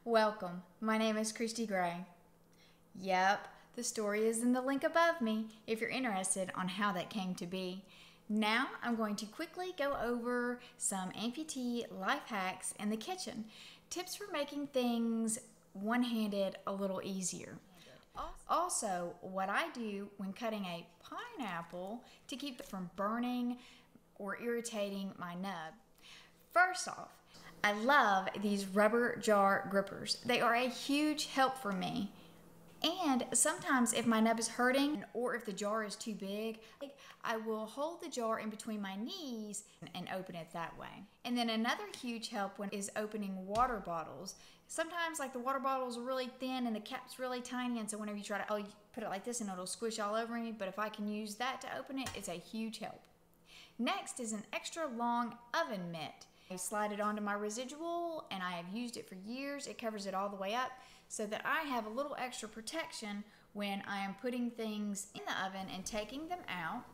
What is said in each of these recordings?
Welcome, my name is Christy Gray. Yep, the story is in the link above me if you're interested on how that came to be. Now I'm going to quickly go over some amputee life hacks in the kitchen. Tips for making things one-handed a little easier. Also, what I do when cutting a pineapple to keep it from burning or irritating my nub. First off, I love these rubber jar grippers. They are a huge help for me. And sometimes if my nub is hurting or if the jar is too big, I will hold the jar in between my knees and open it that way. And then another huge help is opening water bottles. Sometimes like the water bottles are really thin and the cap's really tiny, and so whenever you try to put it like this and it'll squish all over me, but if I can use that to open it, it's a huge help. Next is an extra long oven mitt. I slide it onto my residual and I have used it for years. It covers it all the way up so that I have a little extra protection when I am putting things in the oven and taking them out.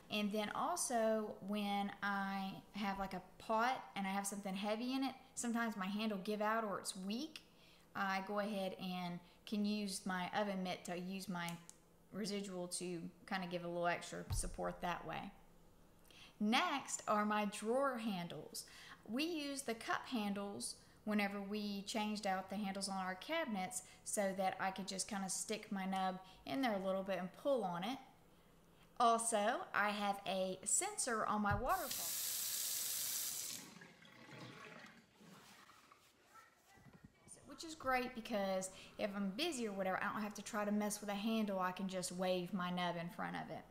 And then also when I have like a pot and I have something heavy in it, sometimes my hand will give out or it's weak. I go ahead and can use my oven mitt to use my residual to kind of give a little extra support that way. Next are my drawer handles. We use the cup handles whenever we changed out the handles on our cabinets so that I could just kind of stick my nub in there a little bit and pull on it. Also, I have a sensor on my water faucet, which is great because if I'm busy or whatever, I don't have to try to mess with a handle. I can just wave my nub in front of it.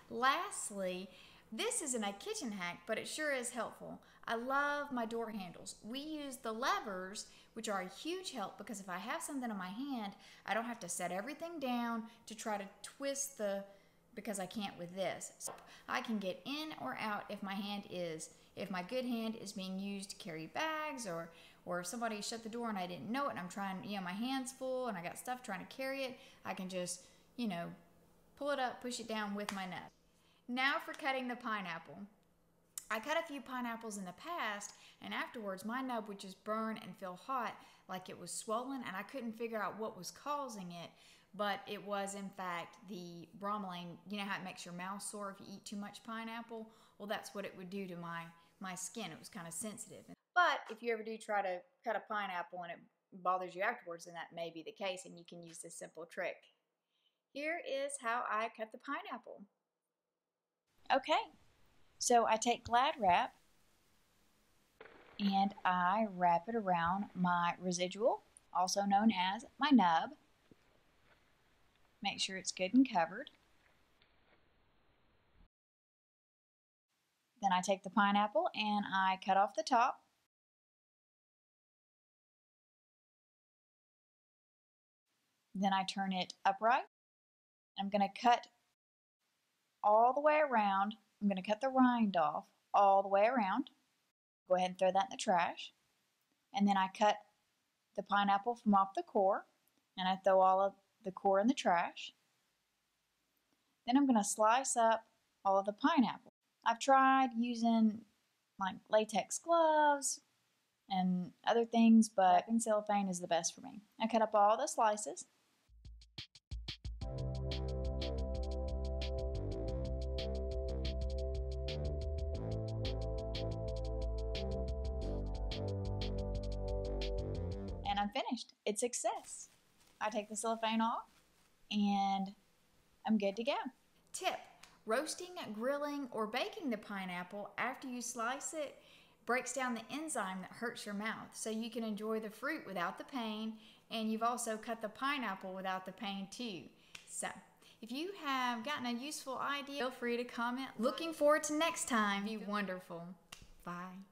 Lastly, this isn't a kitchen hack, but it sure is helpful. I love my door handles. We use the levers, which are a huge help because if I have something in my hand, I don't have to set everything down to try to twist because I can't with this. So I can get in or out if my good hand is being used to carry bags, or if somebody shut the door and I didn't know it and I'm trying, my hand's full and I got stuff trying to carry it, I can just, pull it up, push it down with my nub. Now for cutting the pineapple. I cut a few pineapples in the past, and afterwards my nub would just burn and feel hot like it was swollen, and I couldn't figure out what was causing it, but it was in fact the bromelain. You know how it makes your mouth sore if you eat too much pineapple? Well, that's what it would do to my skin. It was kind of sensitive. But if you ever do try to cut a pineapple and it bothers you afterwards, then that may be the case, and you can use this simple trick. Here is how I cut the pineapple. Okay, so I take Glad wrap and I wrap it around my residual, also known as my nub. Make sure it's good and covered. Then I take the pineapple and I cut off the top. Then I turn it upright. I'm going to cut all the way around. I'm going to cut the rind off all the way around. Go ahead and throw that in the trash. And then I cut the pineapple from off the core, and I throw all of the core in the trash. Then I'm going to slice up all of the pineapple. I've tried using like latex gloves and other things, but cellophane is the best for me. I cut up all the slices. And I'm finished. It's success. I take the cellophane off and I'm good to go. Tip: roasting, grilling, or baking the pineapple after you slice it breaks down the enzyme that hurts your mouth, so you can enjoy the fruit without the pain, and you've also cut the pineapple without the pain too. So, if you have gotten a useful idea, feel free to comment. Looking forward to next time. Be wonderful. Bye.